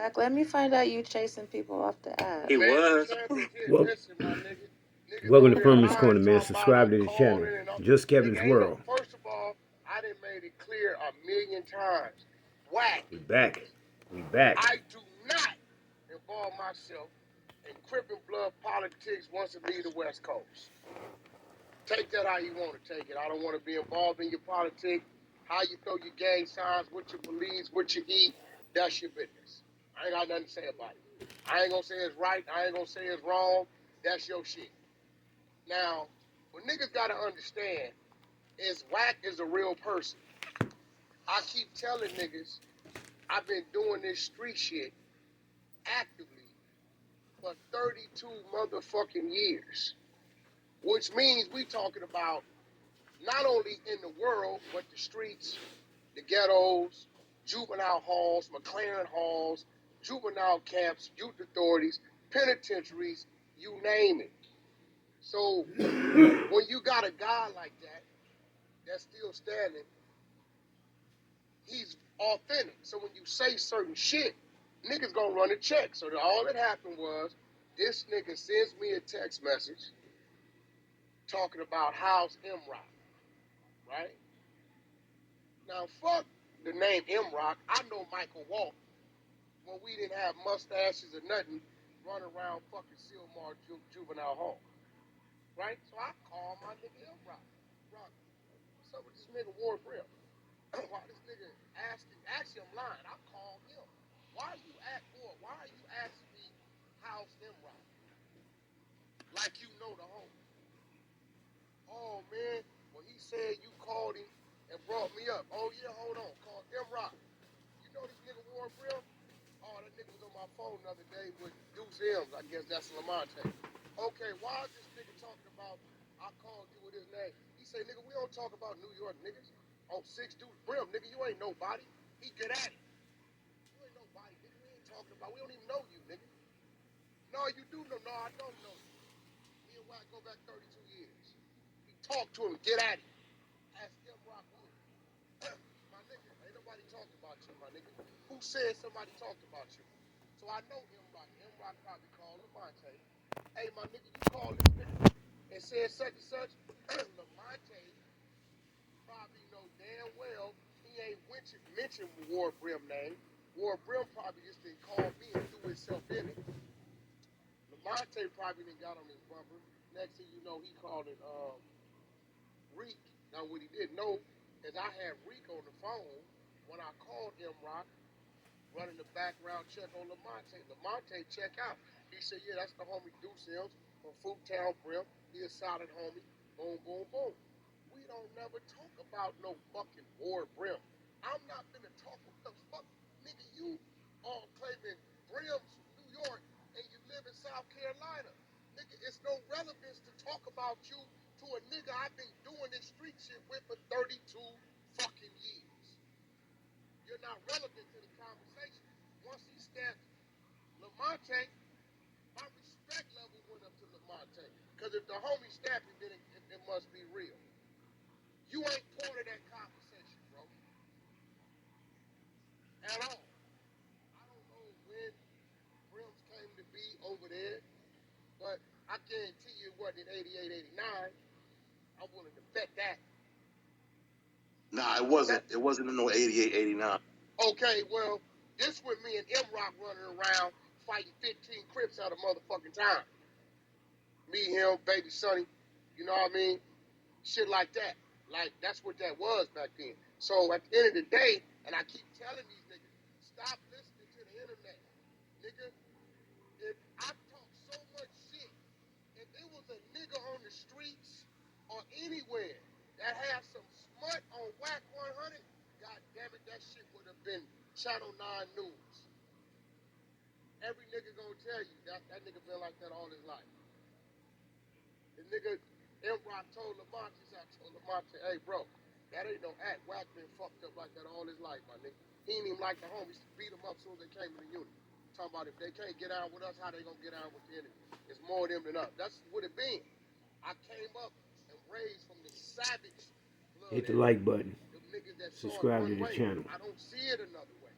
Wack, let me find out you chasing people off the app. He was. Well, Listen, my nigga. Niggas welcome on to here Furman's lying, Corner, man. talking about Subscribe I'm to the channel. calling and I'm... Just Kevin's Nigga, ain't no... World. First of all, I done made it clear a million times. Wack. We back. We back. I do not involve myself in Crip and blood politics once it leave the West Coast. Take that how you want to take it. I don't want to be involved in your politics, how you throw your gang signs, what you believe, what you eat. That's your business. I ain't got nothing to say about it. I ain't gonna say it's right. I ain't gonna say it's wrong. That's your shit. Now, what niggas gotta understand is Wack is a real person. I keep telling niggas I've been doing this street shit actively for 32 motherfucking years, which means we talking about not only in the world, but the streets, the ghettos, juvenile halls, McLaren halls, juvenile camps, youth authorities, penitentiaries, you name it. So when you got a guy like that that's still standing, he's authentic. So when you say certain shit, niggas gonna run a check. So all that happened was this nigga sends me a text message talking about House M Rock, right? Now fuck the name M Rock. I know Michael Walton when we didn't have mustaches or nothing, running around fucking Silmar Juvenile Hall, right? So I call my nigga M Rock. Rock, what's up with this nigga War Brim? Why this nigga actually I'm lying. I called him. Why are you asking me House M Rock? Like you know the home. Oh man, well he said you called him and brought me up. Oh yeah, hold on. Call M Rock. You know this nigga War Brim? Oh, that nigga was on my phone the other day with Deuce M's. I guess that's Lamonte. Okay, why is this nigga talking about I called you with his name? He say, nigga, we don't talk about New York niggas. On 6 Deuce Brim, nigga, you ain't nobody. He get at it. You ain't nobody, nigga. We ain't talking about, we don't even know you, nigga. No, you do know. No, I don't know you. Me and Wack go back 32 years. He talk to him, get at it. Ask him Rock Wood. My nigga, ain't nobody talking about you, my nigga. Who said somebody talked about you? So I know M Rock. M Rock probably called Lamonte. Hey, my nigga, you called this nigga and said such and such. Lamonte probably know damn well he ain't mentioned War Brim name. War Brim probably just didn't call me and threw himself in it. Lamonte probably didn't got on his bumper. Next thing you know, he called it Reek. Now, what he didn't know is I had Reek on the phone when I called M Rock, running the background check on Lamonte. Lamonte check out. He said, yeah, that's the homie Deuce M's from Fruittown Brim. He a solid homie. Boom, boom, boom. We don't never talk about no fucking War Brim. I'm not finna talk what the fuck, nigga, you all claiming Brims from New York and you live in South Carolina. Nigga, it's no relevance to talk about you to a nigga I've been doing this street shit with for 32 fucking years. You're not relevant to the conversation. Once he stepped Lamonte, my respect level went up to Lamonte. Because if the homie stabbed him, then it must be real. You ain't part of that conversation, bro. At all. I don't know when Brims came to be over there, but I guarantee you it wasn't in 88, 89. I'm willing to bet that. Nah, it wasn't. It wasn't in no 88, 89. Okay, well, this with me and M Rock running around fighting 15 Crips at a motherfucking time. Me, him, Baby Sonny, you know what I mean? Shit like that. Like, that's what that was back then. So at the end of the day, and I keep telling these niggas, stop listening to the internet. Nigga, if I talk so much shit, if it was a nigga on the streets or anywhere that had some smut on Wack 100, god damn it, that shit would have been Channel 9 News. Every nigga gonna tell you that nigga been like that all his life. The nigga M Rock told Lamonte, hey bro, that ain't no act. Wack been fucked up like that all his life, my nigga. He ain't even like the homies, beat him up as soon as they came in the unit. Talking about if they can't get out with us, how they gonna get out with the enemy? It's more them than us. That's what it been. I came up and raised from the savage blood. Hit the like button. The niggas that saw it Subscribe to one the way. channel. I don't see it another way.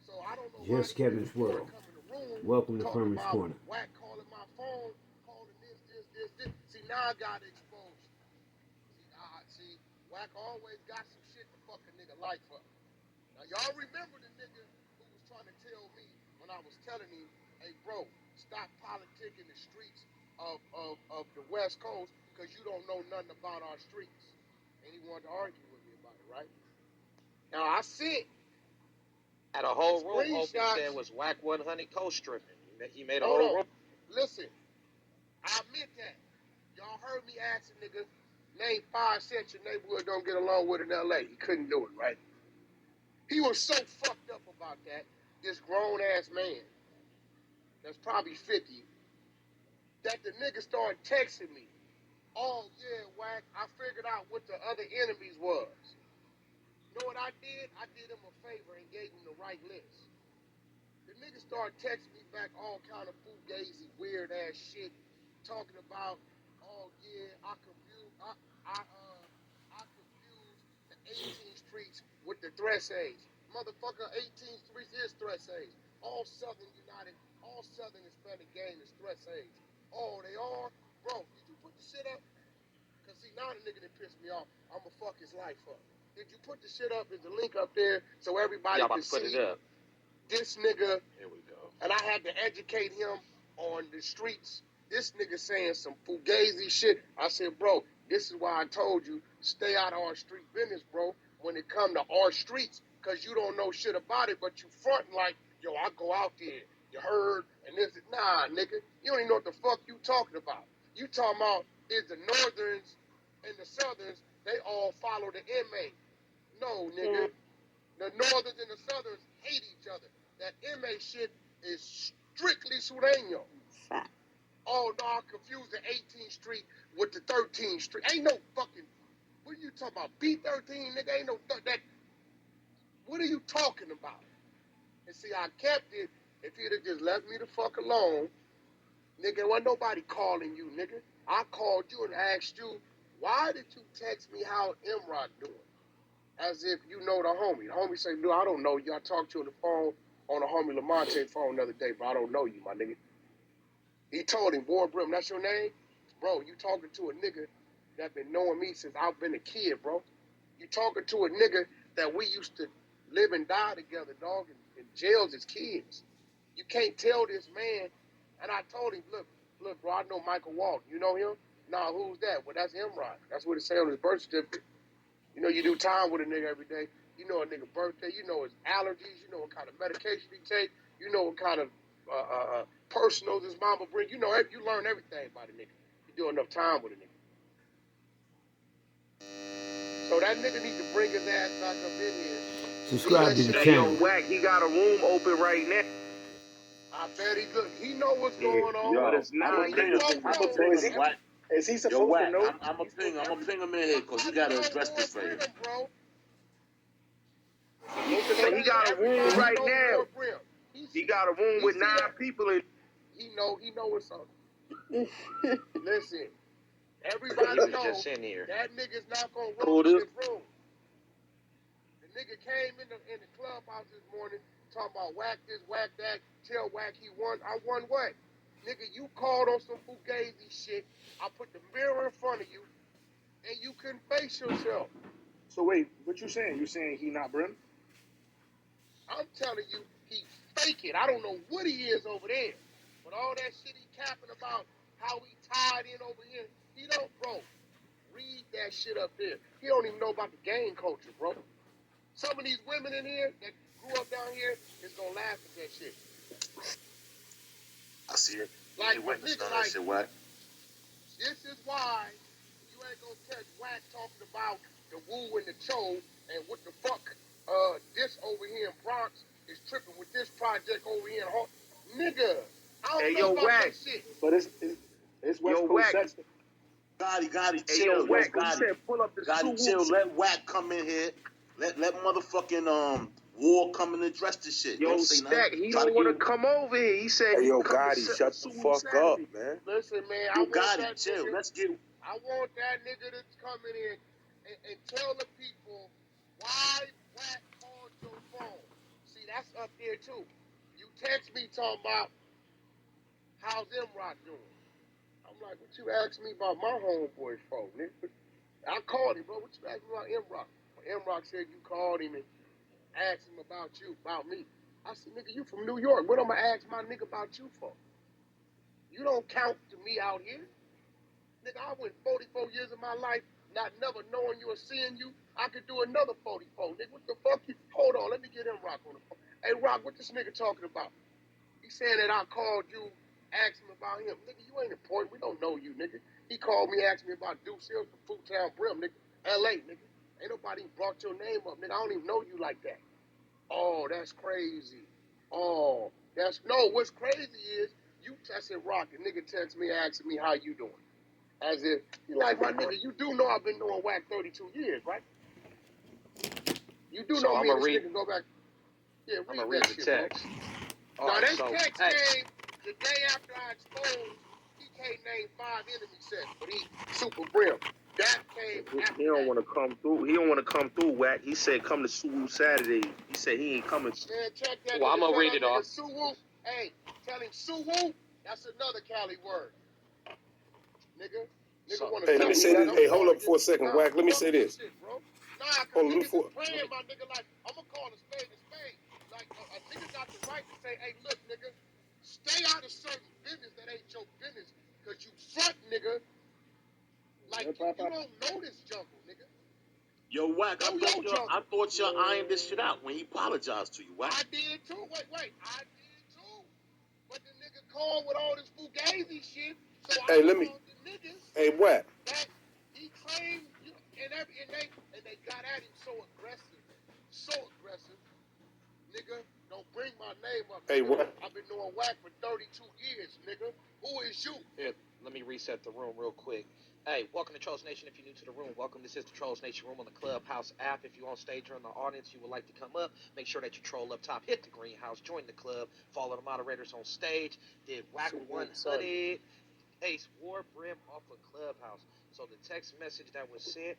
So So I don't know why Just these Kevin's niggas want World. to come in the room Welcome to talking Permanent's about Corner. Wack calling my phone, calling this. See, now I got exposed. See, Wack always got some shit to fuck a nigga life up. Now y'all remember the nigga who was trying to tell me when I was telling him, hey bro, stop politicking the streets of the West Coast because you don't know nothing about our streets. And he wanted to argue with me about it, right? Now I sent Had a whole room open screenshots. saying was Wack 100 co-stripping. He made a Hold whole on. room. Listen, I admit that. Y'all heard me ask a nigga, name 5 cents your neighborhood don't get along with in LA. He couldn't do it, right? He was so fucked up about that, this grown ass man, that's probably 50, that the nigga started texting me. Oh yeah, Wack, I figured out what the other enemies was. You know what I did? I did him a favor and gave him the right list. The nigga started texting me back all kind of fugazi, weird ass shit, talking about, oh yeah, I confused the 18th streets with the Thresh age. Motherfucker, 18th streets is Thresh age. All Southern Hispanic gang is Thresh age. Oh, they are? Bro, did you put the shit up? Cause see, now the nigga that pissed me off, I'ma fuck his life up. Did you put the shit up? Is the link up there so everybody Y'all can about to put see it up. this nigga? Here we go. And I had to educate him on the streets. This nigga saying some fugazi shit. I said, bro, this is why I told you, stay out of our street business, bro, when it come to our streets, because you don't know shit about it, but you fronting like, yo, I go out there, you heard, and this, nah, nigga, you don't even know what the fuck you talking about. You talking about is the Northerns and the Southerns, they all follow the MA. No, nigga. The Northerns and the Southerns hate each other. That MA shit is strictly Sureño. Fact. Oh, no, I confused the 18th Street with the 13th Street. Ain't no fucking, what are you talking about? B13, nigga, ain't no, that, what are you talking about? And see, I kept it. If he'd have just left me the fuck alone, nigga, wasn't nobody calling you, nigga. I called you and asked you, why did you text me how Imrod doing? As if you know the homie. The homie say, no, I don't know you. I talked to you on the phone, on the homie Lamonte phone the other day, but I don't know you, my nigga. He told him, boy, Brim, that's your name? Bro, you talking to a nigga that been knowing me since I've been a kid, bro. You talking to a nigga that we used to live and die together, dog, in jails as kids. You can't tell this man. And I told him, look, bro, I know Michael Walton. You know him? Nah, who's that? Well, that's Imran. That's what it say on his birth certificate. You know, you do time with a nigga every day. You know a nigga birthday. You know his allergies. You know what kind of medication he take. You know what kind of personals his mama bring. You know, you learn everything about a nigga. You do enough time with a nigga. So that nigga need to bring his ass back up in here. Subscribe to the Hey, channel. yo, Wack, he got a room open right now. I bet he good. He know what's going on. Yo, But it's I'm not a ping him. I'm a ping him. Wack. Is he Yo, supposed to Wack. know? I'm a ping him in here because we gotta address this right here. Bro. He got a room right now. He got a room with 9 people in. He know what's up. Listen, everybody He was know just in here. that nigga's not gonna Who roll it in is? his room. The nigga came in the clubhouse this morning talking about Wack this, Wack that, tell Wack he won. I won what? Nigga, you called on some fugazi shit. I put the mirror in front of you, and you couldn't face yourself. So wait, what you saying? You saying he not Brim? I'm telling you, he fake it. I don't know what he is over there. But all that shit he capping about how he tied in over here, he don't, bro. Read that shit up there. He don't even know about the gang culture, bro. Some of these women in here that grew up down here is gonna laugh at that shit. I see it. Like, Hey, witness nigga, on that shit, Wack. this is why you ain't gonna catch Wack talking about the woo and the cho and what the fuck this over here in Bronx is tripping with this project over here in Hawk. Nigga, I don't know about that shit. But it's West Coast Wack. sex. Gotti, Hey, chill. yo, Wack, you Gotti. said pull up the Gotti, two chill. whoops. Let Wack come in here. Let motherfucking War come and address this shit. Yo, Don't say Stack, nothing. he Try don't want to get- come over here. He said Hey he yo, come to Gotti, shut the fuck up, Saturday. man. Listen, man, I Yo, want Gotti, that chill. nigga. Let's get. I want that nigga to come in here and tell the people why Wack called your phone. See, See, that's up there too. You text me talking about how's M-Rock doing. I'm like, what you asking me about my homeboy for, nigga? I called him, bro. What you asking me about M-Rock? M-Rock said you called him and asked him about you, about me. I said, nigga, you from New York. What am I ask my nigga about you for? You don't count to me out here. Nigga, I went 44 years of my life not never knowing you or seeing you. I could do another 44. Nigga, what the fuck you? Hold on, let me get him Rock on the phone. Hey, Rock, what this nigga talking about? He saying that I called you, asked him about him. Nigga, you ain't important. We don't know you, nigga. He called me, asked me about Deuce Hills from Food Town Brim, nigga. L.A., nigga. Ain't nobody brought your name up, nigga. I don't even know you like that. Oh, that's crazy. Oh, that's no. What's crazy is you tested Rock and nigga text me asking me how you doing. As if you like my nigga. You do know I've been doing Wack 32 years, right? You do know me and this nigga go back. Yeah, read I'm gonna read that the shit, text. Bro. Now that text came the day after I exposed. He can't name 5 enemy sets, but he Super Brim. That came after He don't that. want to come through. He don't want to come through, Wack. He said come to Suwu Saturday. He said he ain't coming. Man, check that. Well, I'm gonna read it off. Suwu. Hey, tell him Suwu. That's another Cali word. Nigga wanna Hey, let me say this. Hey, hold up for a second, nah, Wack. Let me say this. Shit, bro. Nah, cause Hold niggas on, is playing my nigga like, I'm gonna call a spade a spade. Like, a nigga got the right to say, hey, look, nigga, stay out of certain business that ain't your business, cause you front, nigga. Like, you don't know this jungle, nigga. Yo, Wack, I thought y'all ironed this shit out when he apologized to you, Wack. I did too. Wait. I did too. But the nigga called with all this fugazi shit. So I called the niggas. Hey, Wack. That he claimed, and they got at him so aggressive. Nigga, don't bring my name up. Hey, nigga. Wack. I've been doing Wack for 32 years, nigga. Who is you? Here, let me reset the room real quick. Hey, welcome to Trolls Nation. If you're new to the room, welcome. This is the Trolls Nation room on the Clubhouse app. If you're on stage or in the audience, you would like to come up, make sure that you troll up top, hit the greenhouse, join the club, follow the moderators on stage. Did Wack 100 Ace War Brim off of Clubhouse. So the text message that was sent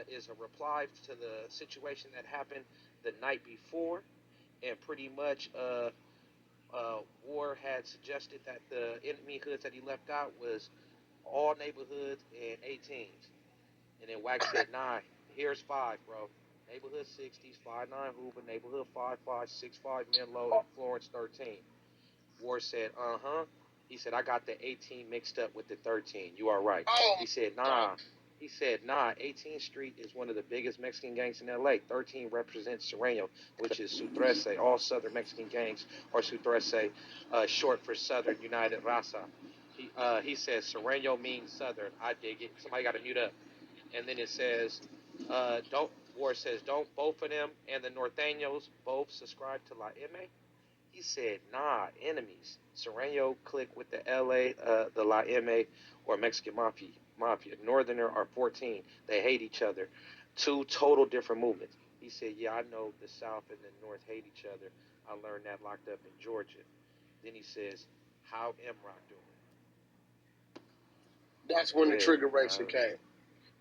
is a reply to the situation that happened the night before, and pretty much War had suggested that the enemy hoods that he left out was all neighborhoods and 18s. And then Wack said, nah, here's 5, bro. Neighborhood 60s, 5'9" Hoover, neighborhood 5'5", 6'5" Menlo, and Florence 13. War said, He said, I got the 18 mixed up with the 13. You are right. He said, nah. 18th Street is one of the biggest Mexican gangs in L.A. 13 represents Sereno, which is Sutrese. All Southern Mexican gangs are Sutrese, short for Southern United Raza. He says Sereno means Southern. I dig it. Somebody got to mute up. And then it says, War says, don't both of them and the Norteños both subscribe to La M? He said, nah, enemies. Sereno click with the LA, the La M or Mexican Mafia. Northerner are 14. They hate each other. 2 total different movements. He said, yeah, I know the South and the North hate each other. I learned that locked up in Georgia. Then he says, how M-Rock doing? That's when the trigger racer came.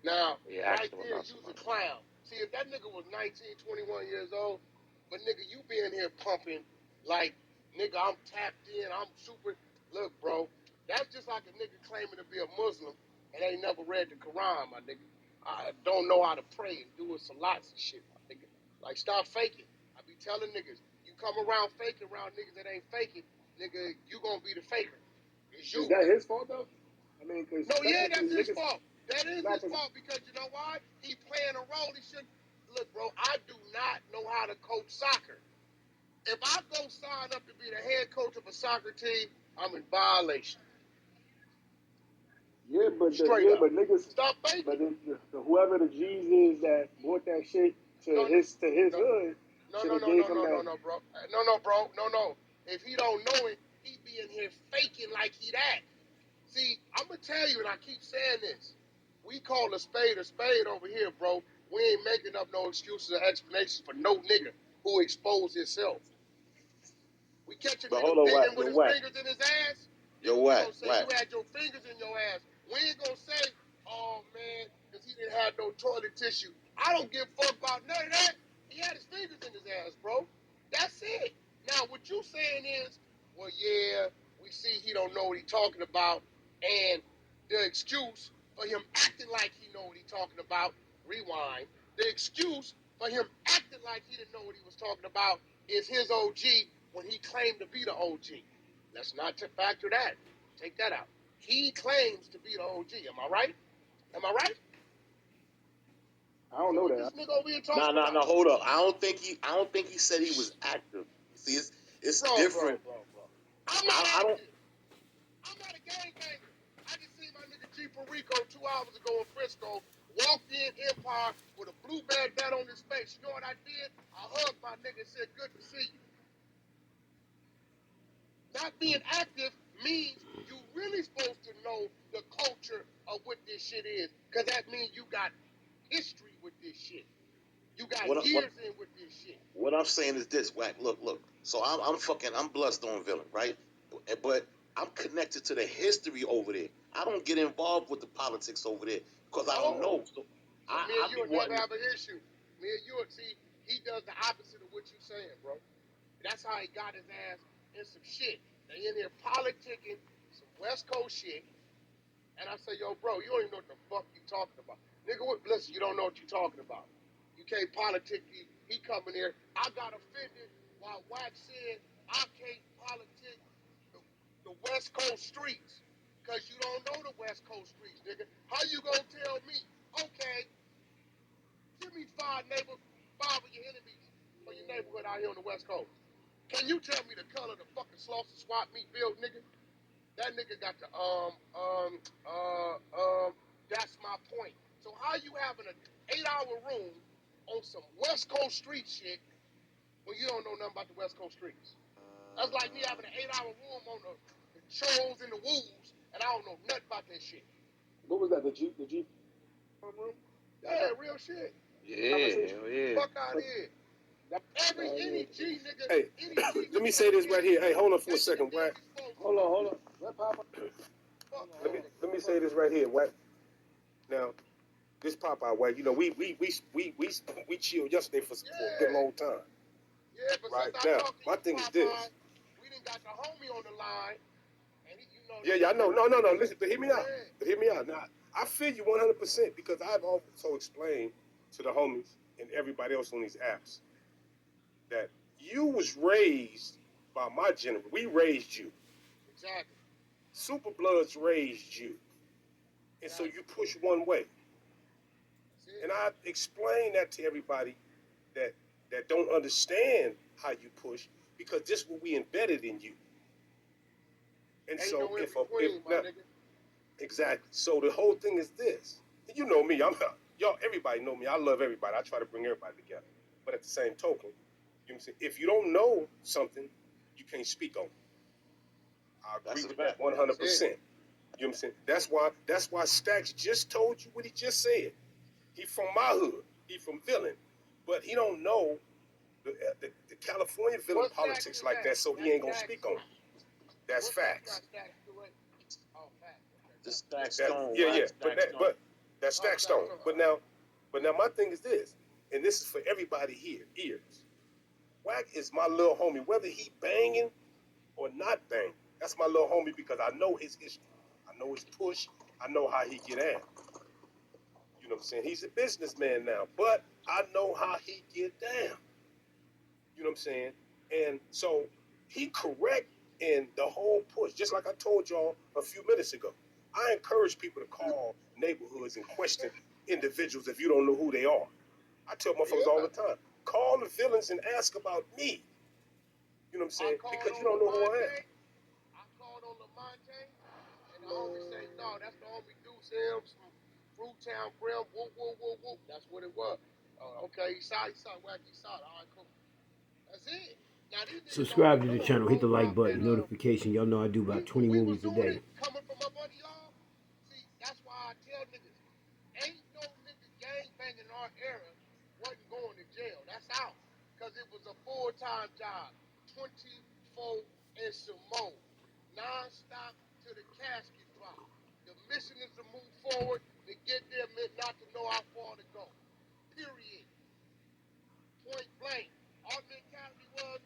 Now, right there, you's a clown. See, if that nigga was 19, 21 years old, but nigga, you being here pumping like, nigga, I'm tapped in, I'm super. Look, bro, that's just like a nigga claiming to be a Muslim and ain't never read the Quran, my nigga. I don't know how to pray and do some lots of shit, my nigga. Like, stop faking. I be telling niggas, you come around faking around niggas that ain't faking, nigga, you gonna be the faker. It's you. Is that his fault though? I mean, cause no, yeah, that's his fault. That is his fault because you know why? He playing a role. He shouldn't. Look, bro, I do not know how to coach soccer. If I go sign up to be the head coach of a soccer team, I'm in violation. Yeah, but niggas stop faking. But whoever the G's is that bought that shit to his hood. No, bro. No. If he don't know it, he be in here faking like he that. See, I'm gonna tell you, and I keep saying this. We call a spade over here, bro. We ain't making up no excuses or explanations for no nigga who exposed himself. We catch a nigga digging with his fingers in his ass. Yo, we Wack, gonna say you had your fingers in your ass. We ain't gonna say, oh man, because he didn't have no toilet tissue. I don't give a fuck about none of that. He had his fingers in his ass, bro. That's it. Now, what you saying is, well, yeah, we see he don't know what he talking about, and the excuse for him acting like he know what he talking about, rewind, the excuse for him acting like he didn't know what he was talking about is his OG when he claimed to be the OG. Let's not factor that. Take that out. He claims to be the OG. Am I right? Am I right? I don't know What that. this nigga over here talking No, about? hold up. I don't think he said he was active. See, it's different. Bro. I'm not I don't. active. I'm not a gangbanger. I just seen my nigga G Perico 2 hours ago in Frisco, walked in Empire with a blue bandana on his face. You know what I did? I hugged my nigga and said, good to see you. Not being active means you really supposed to know the culture of what this shit is. Because that means you got history with this shit. You got years in with this shit. What I'm saying is this, Wack. Look. So I'm Bloodstone villain, right? But I'm connected to the history over there. I don't get involved with the politics over there because I don't know. So me and you would never have an issue. Me and you would see he does the opposite of what you saying, bro. That's how he got his ass in some shit. They in here politicking some West Coast shit. And I say, yo, bro, you don't even know what the fuck you talking about. Nigga, listen, you don't know what you talking about. You can't politic. He coming here. I got offended while Wack said I can't politic the West Coast streets. Because you don't know the West Coast streets, nigga. How you gonna tell me, okay, give me five of your enemies for your neighborhood out here on the West Coast. Can you tell me the color of the fucking Slauson swap meet build, nigga? That nigga got the that's my point. So how you having an 8-hour room on some West Coast street shit when you don't know nothing about the West Coast streets? That's like me having an 8-hour room on the Choles and the Wolves, and I don't know nothing about that shit. What was that? The Jeep room? Yeah, real shit. Yeah. Fuck out here. Any G nigga. Hey, any G let me say this right here. Hey, hold on for a second, Wack. Hold on. Let Papa. Let me say this right here, Wack. Now, this Popeye, Wack. You know, we chilled yesterday for a good long time. Yeah, but right since now, I talked to my you, thing is Popeye, this. we didn't got the homie on the line, and Yeah, I know. No. Listen, but hear me out. Hear me out. Now, I feel you 100% because I've also explained to the homies and everybody else on these apps that you was raised by my generation. We raised you. Exactly. Super Bloods raised you. And so you push one way. And I explain that to everybody that don't understand how you push because this is what we embedded in you. And Ain't so no if nigga. exactly. So the whole thing is this. And you know me, everybody know me. I love everybody. I try to bring everybody together. But at the same token, you know what I'm saying? If you don't know something, you can't speak on it. I agree with that 100%. You know what I'm saying? That's why Stacks just told you what he just said. He from my hood. He from Villain. But he don't know the California villain politics like that, so he ain't gonna speak on it. That's facts. The Stack Stone. Yeah. But that's Stack Stone. But now my thing is this, and this is for everybody here, ears. Wack is my little homie, whether he banging or not banging. That's my little homie because I know his history. I know his push. I know how he get at. You know what I'm saying? He's a businessman now, but I know how he get down. You know what I'm saying? And so he correct in the whole push, just like I told y'all a few minutes ago. I encourage people to call neighborhoods and question individuals if you don't know who they are. I tell motherfuckers all the time, call the villains and ask about me. You know what I'm saying? Because you don't know who I am. I called on Lamonte, and the homie say, no, that's the homie Deuce M's from Fruitown, Brim, whoop. That's what it was. Okay, he saw Wack, he saw it. All right, cool. That's it. Now, Subscribe to the channel, hit the like button, notification. Y'all know I do about 20 movies a day. Coming from up under y'all, see, that's why I tell niggas, ain't no nigga gang banging in our era wasn't going to jail. That's out. Because it was a full-time job. 24 and some more. Non-stop to the casket drop. The mission is to move forward, to get there, not to know how far to go. Period. Point blank. Our mentality was,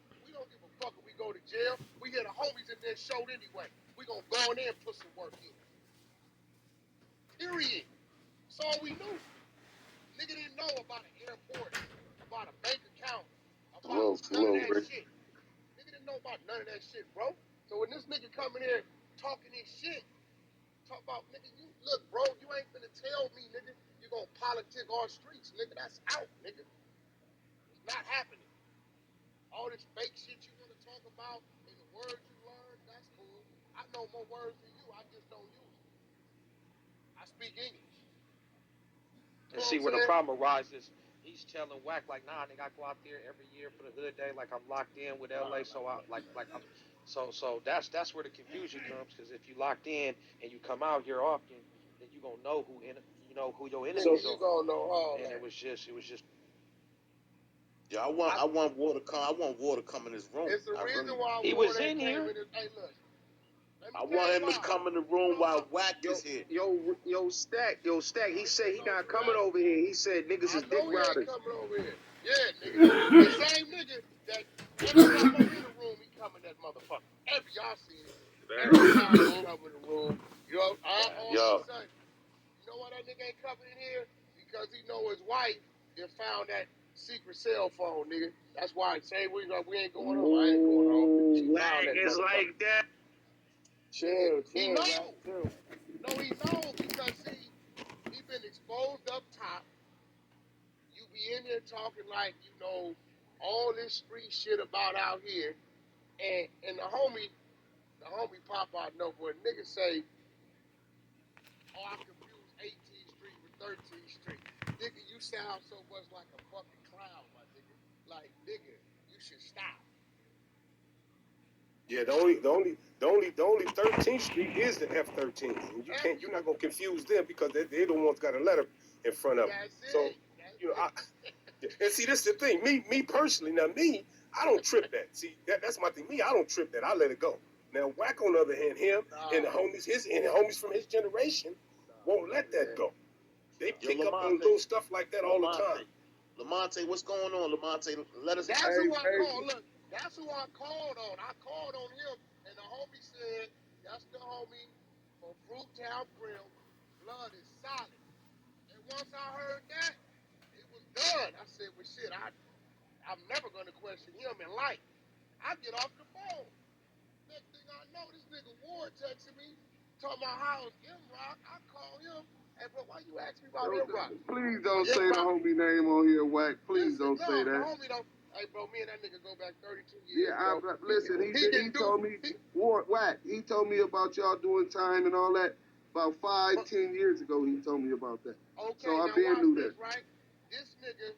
jail. We hear the homies in there showed anyway. We gonna go in there and put some work in. Period. That's all we knew. Nigga didn't know about an airport, about a bank account, about none of that shit. Nigga didn't know about none of that shit, bro. So when this nigga come in here talking this shit, talk about, nigga, you look, bro, you ain't finna tell me, nigga, you gonna politic our streets, nigga. That's out, nigga. It's not happening. All this fake shit you wanna talk about and the words you learned, that's cool. I know more words than you, I just don't use them. I speak English. And see where the problem arises. He's telling Wack like, nah, nigga, I go out there every year for the hood day, like I'm locked in with LA, so I like I'm, so that's where the confusion comes, because if you locked in and you come out here often, then you gonna know who who your enemies So are. you gonna know all And that. it was just. Yeah, I want water come in this room. It's the reason why He was in here. Hey, look. I want him to come in the room while Wack is here. Yo, Stack. He said he not coming over here. He said niggas is dick riders. Coming over here. Yeah, nigga. The same nigga that every time I'm in the room, he come in that motherfucker. Y'all seen it. Every time he come in the room, you know, all of a sudden, you know why that nigga ain't coming in here? Because he know his wife and found that secret cell phone, nigga. That's why I say we ain't going home. I ain't going home. She found that It's like that. Chill. He know. No, he know, because see, he been exposed up top. You be in there talking like you know all this street shit about out here, and the homie pop out no boy. Nigga say, oh, I confused 18th Street with 13th Street. Nigga, you sound so much like a fucking clown, my nigga. Like, nigga, you should stop. Yeah, the only 13th Street is the F13. And you're not gonna confuse them because they the ones got a letter in front of them. So you know, and see, this is the thing. Me personally, I don't trip that. See, that's my thing. I don't trip that. I let it go. Now, Wack on the other hand, him and the homies from his generation won't let that go. They pick up on little stuff like that all the time. Lamonte, what's going on, Lamonte? Let us. That's who I called. Look, that's who I called on. I called on him, and the homie said, that's the homie from Fruittown Brim. Blood is solid. And once I heard that, it was done. I said, well, shit, I'm never going to question him in life. I get off the phone. Next thing I know, this nigga Ward texting me, talking about how it's M-Rock. I call him. Hey, bro, why you ask me about M-Rock? Please don't say the homie name on here, Wack. Please don't say that. The homie don't. Hey, bro, me and that nigga go back 32 years. Yeah, listen, he told me, Wack, he told me about y'all doing time and all that about 5-10 years ago. He told me about that. Okay, so I now been knew this, that. right? This nigga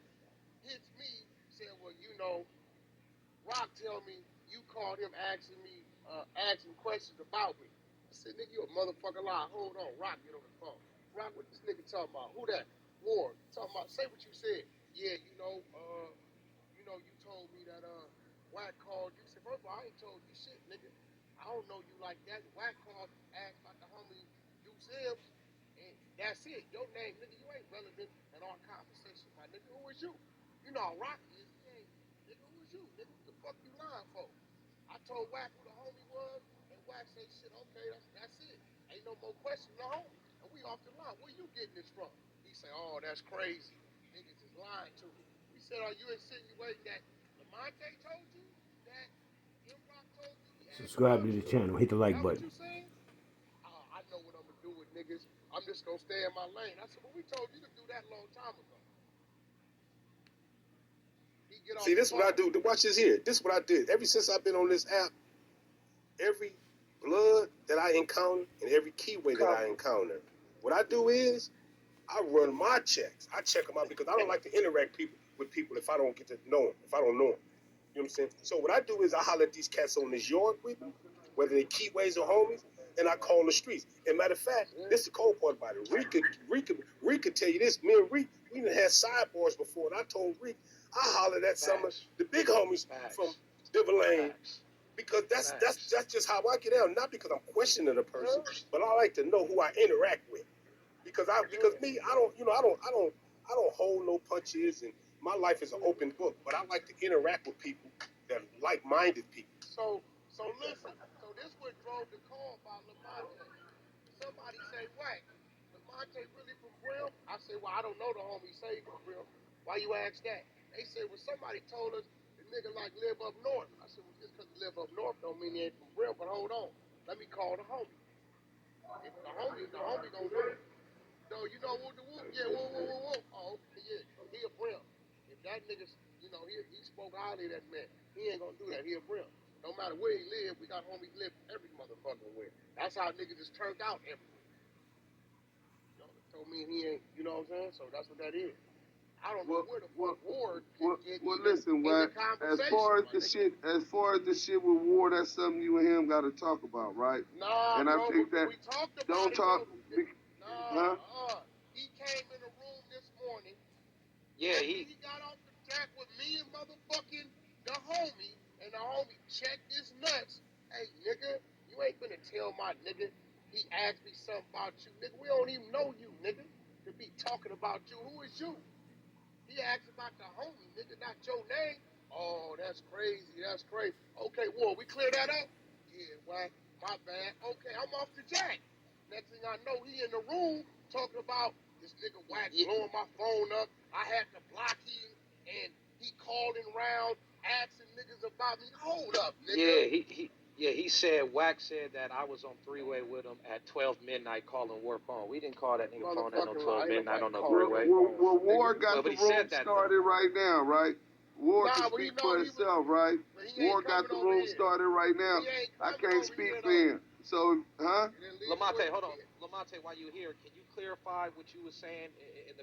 hits me, said, well, you know, Rock tell me you called him asking questions about me. I said, nigga, you a motherfucking lie. Hold on, Rock, get on the phone. Rock, what this nigga talking about? Who that? Ward. Talking about, say what you said. Yeah, you told me that Wack called you. Said, first of all, I ain't told you shit, nigga. I don't know you like that. Wack called, asked about the homie Deuce Sims, and that's it. Your name, nigga, you ain't relevant in our conversation, my nigga. Who is you? You know how Rock is. He ain't, nigga, who is you? Nigga, what the fuck you lying for? I told Wack who the homie was, and Wack said, shit, okay, that's it. Ain't no more question, the homie. And we off the line. Where you getting this from? He said, oh, that's crazy. Niggas is lying to me. We said, are you insinuating that Lamonte told you that M-Rock told you? Subscribe to the channel. Hit the like button. What you saying? I know what I'm going to do with niggas. I'm just going to stay in my lane. I said, well, we told you to do that a long time ago. See, this is what I do. Watch this here. This is what I did. Ever since I've been on this app, every blood that I encounter and every keyway that I encounter, what I do is I run my checks. I check them out because I don't like to interact with people if I don't get to know them, if I don't know them. You know what I'm saying? So what I do is I holler at these cats on this yard with me, whether they keyways or homies, and I call the streets. And matter of fact, this is the cold part about it. Reek could tell you this. Me and Reek, we done had sidebars before, and I told Reek, I hollered at some of the big homies from Diver Lane because that's just how I get out. Not because I'm questioning a person, but I like to know who I interact with. Because me, I don't hold no punches, and my life is an open book. But I like to interact with people that are like-minded people. So listen, so this what drove the call by Lamonte. Somebody say, Wack, Lamonte really from Brim? I say, well, I don't know the homie say from Brim. Why you ask that? They said, well, somebody told us the nigga like live up north. I said, well, just because he live up north don't mean he ain't from Brim, but hold on. Let me call the homie. If the homie gonna know. No, you know what the whoop? Yeah, whoa. Oh, okay, yeah. He a Brim. If that nigga, he spoke highly of that man. He ain't gonna do that. He a Brim. No matter where he live, we got homies live every motherfucking where. That's how niggas is turned out everywhere. Told me he ain't, you know what I'm saying? So that's what that is. I don't know where the fuck Ward can get listen, in the Wack, conversation. as far as the shit with Ward, that's something you and him got to talk about, right? Nah, and bro, I think that we talked about don't it, talk. bro. He came in the room this morning. Yeah, After he got off the track with me and motherfucking the homie, and the homie checked his nuts. Hey, nigga, you ain't gonna tell my nigga. He asked me something about you, nigga. We don't even know you, nigga, to be talking about you. Who is you? He asked about the homie, nigga, not your name. Oh, that's crazy. Okay, well, we clear that up? Yeah, well, my bad. Okay, I'm off the jack. Next thing I know, he in the room talking about this nigga Wack blowing my phone up. I had to block him, and he calling around asking niggas about me. Hold up, nigga. He said, Wack said that I was on three-way with him at 12 midnight calling War phone. We didn't call that nigga phone at no 12 midnight on no three-way. Well, Ward got the room started right now, right? Ward can speak for himself, right? Ward got the room started right now. I can't speak for him. So, huh? Lamonte, hold on. Lamonte, while you're here, can you clarify what you were saying in the